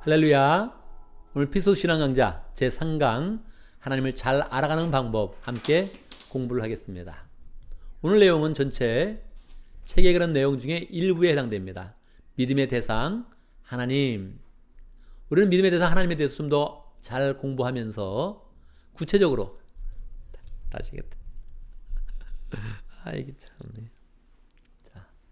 할렐루야. 오늘 피소 신앙 강좌 제3강 하나님을 잘 알아가는 방법 함께 공부를 하겠습니다. 오늘 내용은 전체 책에 그런 내용 중에 일부에 해당됩니다. 믿음의 대상 하나님. 우리는 믿음의 대상 하나님에 대해서 좀 더 잘 공부하면서 구체적으로 다시겠다. 이게 참네.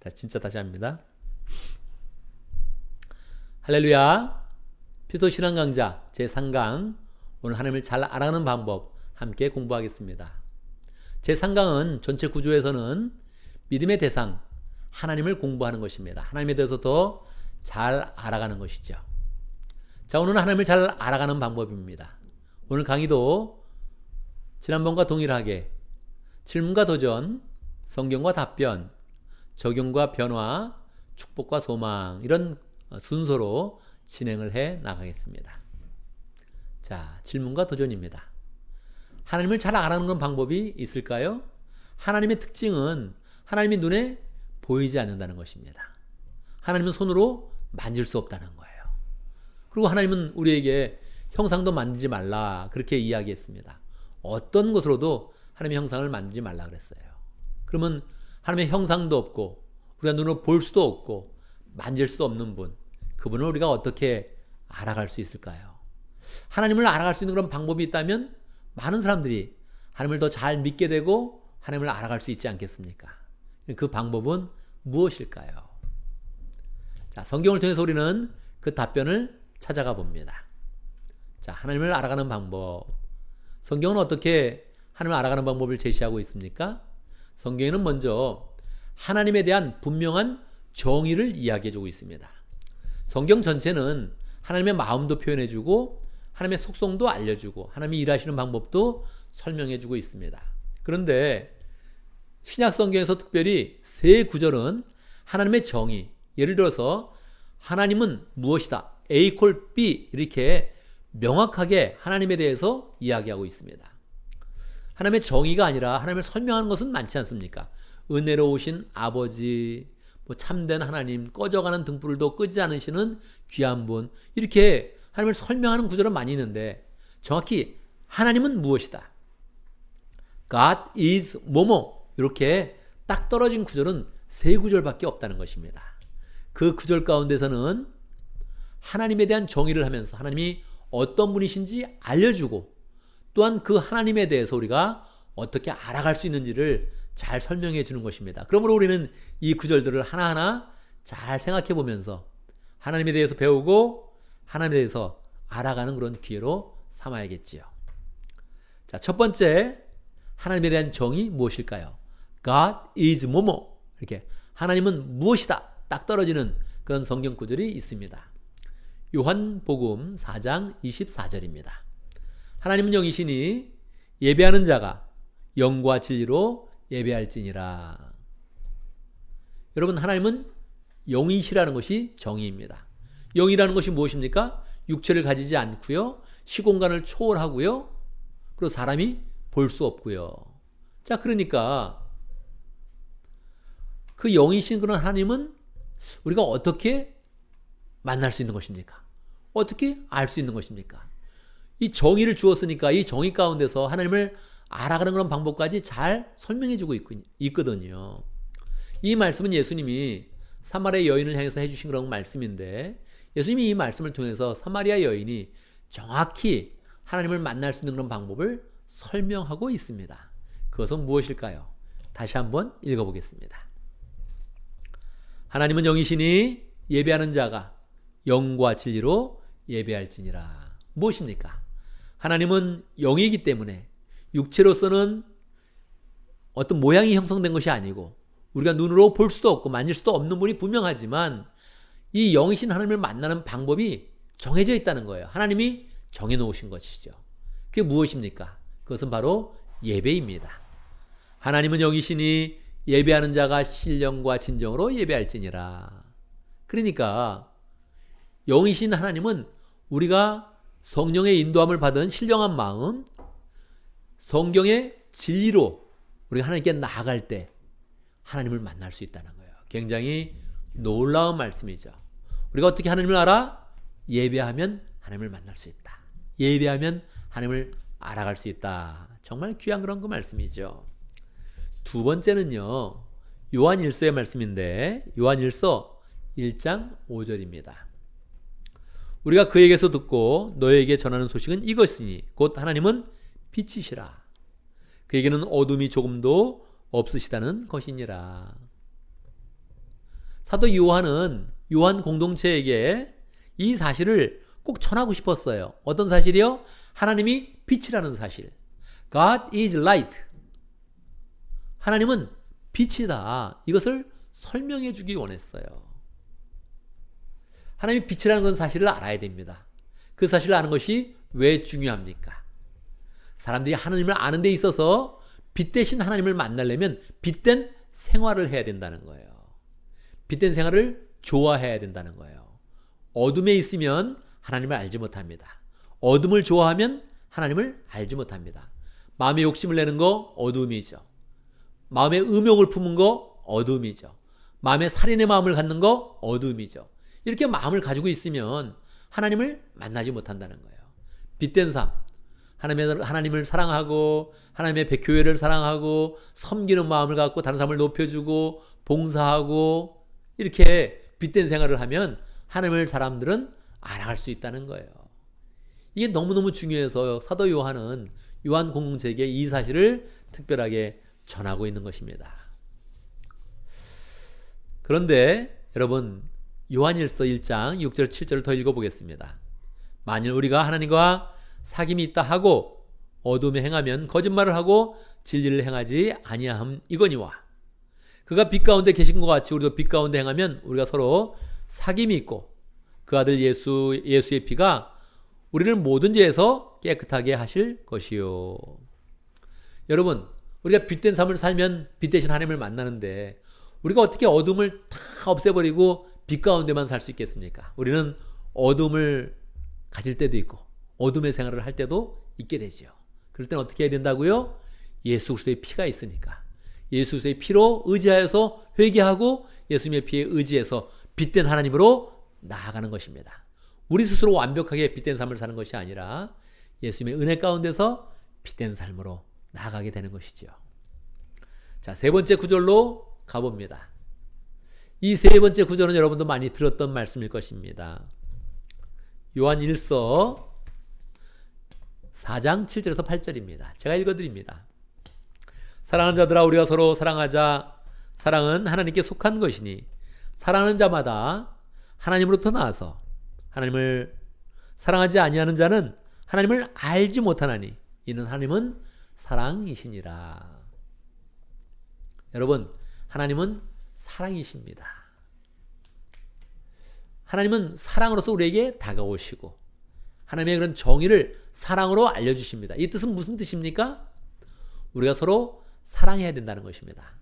자, 진짜 다시 합니다. 할렐루야. 피소 신앙 강좌 제3강 오늘 하나님을 잘 알아가는 방법 함께 공부하겠습니다. 제3강은 전체 구조에서는 믿음의 대상 하나님을 공부하는 것입니다. 하나님에 대해서 더 잘 알아가는 것이죠. 자, 오늘은 하나님을 잘 알아가는 방법입니다. 오늘 강의도 지난번과 동일하게 질문과 도전, 성경과 답변, 적용과 변화, 축복과 소망 이런 순서로 진행을 해 나가겠습니다. 자, 질문과 도전입니다. 하나님을 잘 알아가는 방법이 있을까요? 하나님의 특징은 하나님의 눈에 보이지 않는다는 것입니다. 하나님은 손으로 만질 수 없다는 거예요. 그리고 하나님은 우리에게 형상도 만지지 말라 그렇게 이야기했습니다. 어떤 것으로도 하나님의 형상을 만지지 말라 그랬어요. 그러면 하나님의 형상도 없고 우리가 눈으로 볼 수도 없고 만질 수도 없는 분, 그분을 우리가 어떻게 알아갈 수 있을까요? 하나님을 알아갈 수 있는 그런 방법이 있다면 많은 사람들이 하나님을 더 잘 믿게 되고 하나님을 알아갈 수 있지 않겠습니까? 그 방법은 무엇일까요? 자, 성경을 통해서 우리는 그 답변을 찾아가 봅니다. 자, 하나님을 알아가는 방법. 성경은 어떻게 하나님을 알아가는 방법을 제시하고 있습니까? 성경에는 먼저 하나님에 대한 분명한 정의를 이야기해주고 있습니다. 성경 전체는 하나님의 마음도 표현해주고 하나님의 속성도 알려주고 하나님이 일하시는 방법도 설명해주고 있습니다. 그런데 신약 성경에서 특별히 세 구절은 하나님의 정의, 예를 들어서 하나님은 무엇이다, A 콜 B 이렇게 명확하게 하나님에 대해서 이야기하고 있습니다. 하나님의 정의가 아니라 하나님을 설명하는 것은 많지 않습니까? 은혜로우신 아버지, 참된 하나님, 꺼져가는 등불도 끄지 않으시는 귀한 분, 이렇게 하나님을 설명하는 구절은 많이 있는데 정확히 하나님은 무엇이다, God is 뭐뭐 이렇게 딱 떨어진 구절은 세 구절밖에 없다는 것입니다. 그 구절 가운데서는 하나님에 대한 정의를 하면서 하나님이 어떤 분이신지 알려주고 또한 그 하나님에 대해서 우리가 어떻게 알아갈 수 있는지를 잘 설명해 주는 것입니다. 그러므로 우리는 이 구절들을 하나하나 잘 생각해 보면서 하나님에 대해서 배우고 하나님에 대해서 알아가는 그런 기회로 삼아야겠지요. 자, 첫 번째 하나님에 대한 정의 무엇일까요? God is 뭐뭐, 이렇게 하나님은 무엇이다 딱 떨어지는 그런 성경 구절이 있습니다. 요한복음 4장 24절입니다. 하나님은 영이시니 예배하는 자가 영과 진리로 예배할지니라. 여러분, 하나님은 영이시라는 것이 정의입니다. 영이라는 것이 무엇입니까? 육체를 가지지 않고요, 시공간을 초월하고요, 그리고 사람이 볼 수 없고요. 자, 그러니까 그 영이신 그런 하나님은 우리가 어떻게 만날 수 있는 것입니까? 어떻게 알 수 있는 것입니까? 이 정의를 주었으니까 이 정의 가운데서 하나님을 알아가는 그런 방법까지 잘 설명해 주고 있거든요. 이 말씀은 예수님이 사마리아 여인을 향해서 해주신 그런 말씀인데, 예수님이 이 말씀을 통해서 사마리아 여인이 정확히 하나님을 만날 수 있는 그런 방법을 설명하고 있습니다. 그것은 무엇일까요? 다시 한번 읽어보겠습니다. 하나님은 영이시니 예배하는 자가 영과 진리로 예배할지니라. 무엇입니까? 하나님은 영이기 때문에 육체로서는 어떤 모양이 형성된 것이 아니고 우리가 눈으로 볼 수도 없고 만질 수도 없는 분이 분명하지만 이 영이신 하나님을 만나는 방법이 정해져 있다는 거예요. 하나님이 정해놓으신 것이죠. 그게 무엇입니까? 그것은 바로 예배입니다. 하나님은 영이시니 예배하는 자가 신령과 진정으로 예배할지니라. 그러니까 영이신 하나님은 우리가 성령의 인도함을 받은 신령한 마음, 성경의 진리로 우리가 하나님께 나아갈 때 하나님을 만날 수 있다는 거예요. 굉장히 놀라운 말씀이죠. 우리가 어떻게 하나님을 알아? 예배하면 하나님을 만날 수 있다. 예배하면 하나님을 알아갈 수 있다. 정말 귀한 그런 그 말씀이죠. 두 번째는요. 요한일서의 말씀인데 요한일서 1장 5절입니다. 우리가 그에게서 듣고 너에게 전하는 소식은 이것이니 곧 하나님은 빛이시라. 그에게는 어둠이 조금도 없으시다는 것이니라. 사도 요한은 요한 공동체에게 이 사실을 꼭 전하고 싶었어요. 어떤 사실이요? 하나님이 빛이라는 사실. God is light. 하나님은 빛이다. 이것을 설명해 주기 원했어요. 하나님이 빛이라는 건 사실을 알아야 됩니다. 그 사실을 아는 것이 왜 중요합니까? 사람들이 하나님을 아는 데 있어서 빛 대신 하나님을 만나려면 빛된 생활을 해야 된다는 거예요. 빛된 생활을 좋아해야 된다는 거예요. 어둠에 있으면 하나님을 알지 못합니다. 어둠을 좋아하면 하나님을 알지 못합니다. 마음에 욕심을 내는 거 어둠이죠. 마음에 음욕을 품은 거 어둠이죠. 마음에 살인의 마음을 갖는 거 어둠이죠. 이렇게 마음을 가지고 있으면 하나님을 만나지 못한다는 거예요. 빛된 삶, 하나님을 사랑하고 하나님의 교회를 사랑하고 섬기는 마음을 갖고 다른 사람을 높여주고 봉사하고 이렇게 빛된 생활을 하면 하나님을 사람들은 알아갈 수 있다는 거예요. 이게 너무너무 중요해서 사도 요한은 요한 공동체에게 이 사실을 특별하게 전하고 있는 것입니다. 그런데 여러분 요한일서 1장 6절 7절을 더 읽어보겠습니다. 만일 우리가 하나님과 사귐이 있다 하고 어둠에 행하면 거짓말을 하고 진리를 행하지 아니함 이거니와 그가 빛 가운데 계신 것 같이 우리도 빛 가운데 행하면 우리가 서로 사귐이 있고 그 아들 예수의 피가 우리를 모든 죄에서 깨끗하게 하실 것이요. 여러분 우리가 빛된 삶을 살면 빛 대신 하나님을 만나는데 우리가 어떻게 어둠을 다 없애버리고 빛 가운데만 살 수 있겠습니까? 우리는 어둠을 가질 때도 있고 어둠의 생활을 할 때도 있게 되죠. 그럴 때는 어떻게 해야 된다고요? 예수 그리스도의 피가 있으니까 예수 그리스도의 피로 의지하여서 회개하고 예수님의 피에 의지해서 빛된 하나님으로 나아가는 것입니다. 우리 스스로 완벽하게 빛된 삶을 사는 것이 아니라 예수님의 은혜 가운데서 빛된 삶으로 나아가게 되는 것이죠. 자, 세 번째 구절로 가봅니다. 이 세 번째 구절은 여러분도 많이 들었던 말씀일 것입니다. 요한 1서 4장 7절에서 8절입니다. 제가 읽어드립니다. 사랑하는 자들아 우리가 서로 사랑하자. 사랑은 하나님께 속한 것이니 사랑하는 자마다 하나님으로부터 나와서 하나님을 사랑하지 아니하는 자는 하나님을 알지 못하나니 이는 하나님은 사랑이시니라. 여러분 하나님은 사랑이십니다. 하나님은 사랑으로서 우리에게 다가오시고 하나님의 그런 정의를 사랑으로 알려주십니다. 이 뜻은 무슨 뜻입니까? 우리가 서로 사랑해야 된다는 것입니다.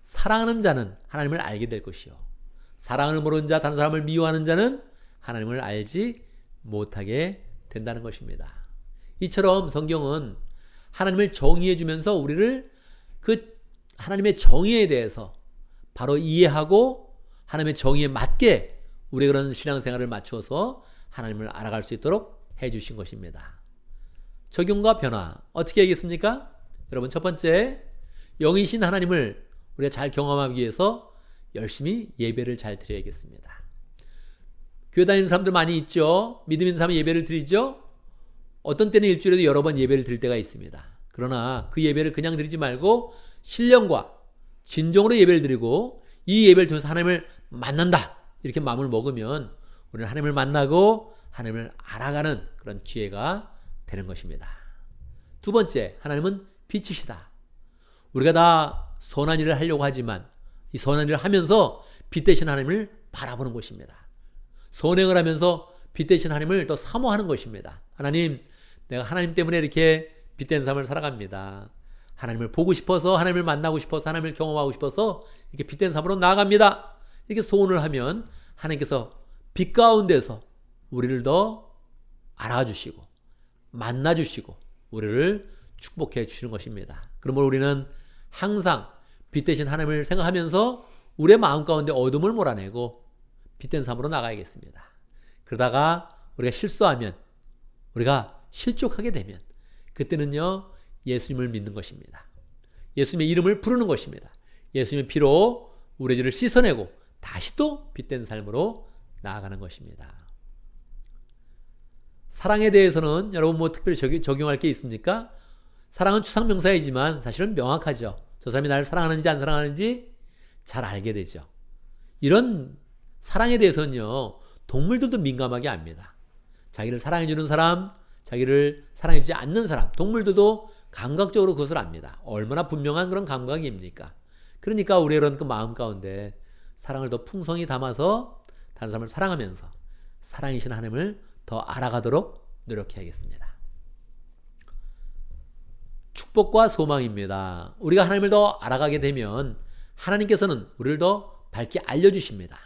사랑하는 자는 하나님을 알게 될 것이요. 사랑을 모르는 자, 다른 사람을 미워하는 자는 하나님을 알지 못하게 된다는 것입니다. 이처럼 성경은 하나님을 정의해 주면서 우리를 그 하나님의 정의에 대해서 바로 이해하고 하나님의 정의에 맞게 우리의 그런 신앙생활을 맞추어서 하나님을 알아갈 수 있도록 해주신 것입니다. 적용과 변화 어떻게 하겠습니까? 여러분 첫 번째 영이신 하나님을 우리가 잘 경험하기 위해서 열심히 예배를 잘 드려야겠습니다. 교회 다니는 사람들 많이 있죠. 믿음 있는 사람은 예배를 드리죠. 어떤 때는 일주일에도 여러 번 예배를 드릴 때가 있습니다. 그러나 그 예배를 그냥 드리지 말고 신령과 진정으로 예배를 드리고 이 예배를 통해서 하나님을 만난다 이렇게 마음을 먹으면 우리는 하나님을 만나고 하나님을 알아가는 그런 기회가 되는 것입니다. 두 번째 하나님은 빛이시다. 우리가 다 선한 일을 하려고 하지만 이 선한 일을 하면서 빛 대신 하나님을 바라보는 것입니다. 선행을 하면서 빛 대신 하나님을 더 사모하는 것입니다. 하나님 내가 하나님 때문에 이렇게 빛된 삶을 살아갑니다. 하나님을 보고 싶어서 하나님을 만나고 싶어서 하나님을 경험하고 싶어서 이렇게 빛된 삶으로 나아갑니다. 이렇게 소원을 하면 하나님께서 빛 가운데서 우리를 더 알아주시고 만나주시고 우리를 축복해 주시는 것입니다. 그러므로 우리는 항상 빛 대신 하나님을 생각하면서 우리의 마음 가운데 어둠을 몰아내고 빛된 삶으로 나가야겠습니다. 그러다가 우리가 실수하면, 우리가 실족하게 되면 그때는요 예수님을 믿는 것입니다. 예수님의 이름을 부르는 것입니다. 예수님의 피로 우리의 죄를 씻어내고 다시 또 빛된 삶으로 나아가는 것입니다. 사랑에 대해서는 여러분 뭐 특별히 적용할 게 있습니까? 사랑은 추상명사이지만 사실은 명확하죠. 저 사람이 나를 사랑하는지 안 사랑하는지 잘 알게 되죠. 이런 사랑에 대해서는요 동물들도 민감하게 압니다. 자기를 사랑해주는 사람, 자기를 사랑해주지 않는 사람, 동물들도 감각적으로 그것을 압니다. 얼마나 분명한 그런 감각입니까? 그러니까 우리의 그런 그 마음 가운데 사랑을 더 풍성히 담아서 다른 사람을 사랑하면서 사랑이신 하나님을 더 알아가도록 노력해야겠습니다. 축복과 소망입니다. 우리가 하나님을 더 알아가게 되면 하나님께서는 우리를 더 밝게 알려주십니다.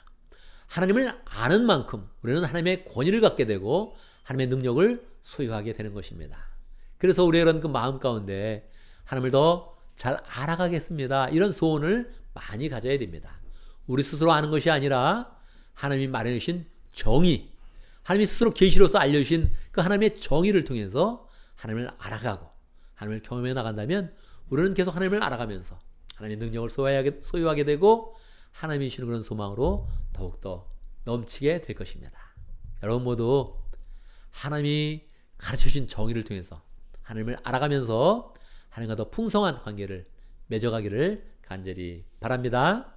하나님을 아는 만큼 우리는 하나님의 권위를 갖게 되고 하나님의 능력을 소유하게 되는 것입니다. 그래서 우리의 그런 그 마음 가운데 하나님을 더 잘 알아가겠습니다. 이런 소원을 많이 가져야 됩니다. 우리 스스로 아는 것이 아니라 하나님이 마련해 주신 정의, 하나님이 스스로 계시로서 알려주신 그 하나님의 정의를 통해서 하나님을 알아가고 하나님을 경험해 나간다면 우리는 계속 하나님을 알아가면서 하나님의 능력을 소유하게 되고 하나님이 주시는 그런 소망으로 더욱더 넘치게 될 것입니다. 여러분 모두 하나님이 가르쳐주신 정의를 통해서 하나님을 알아가면서 하나님과 더 풍성한 관계를 맺어가기를 간절히 바랍니다.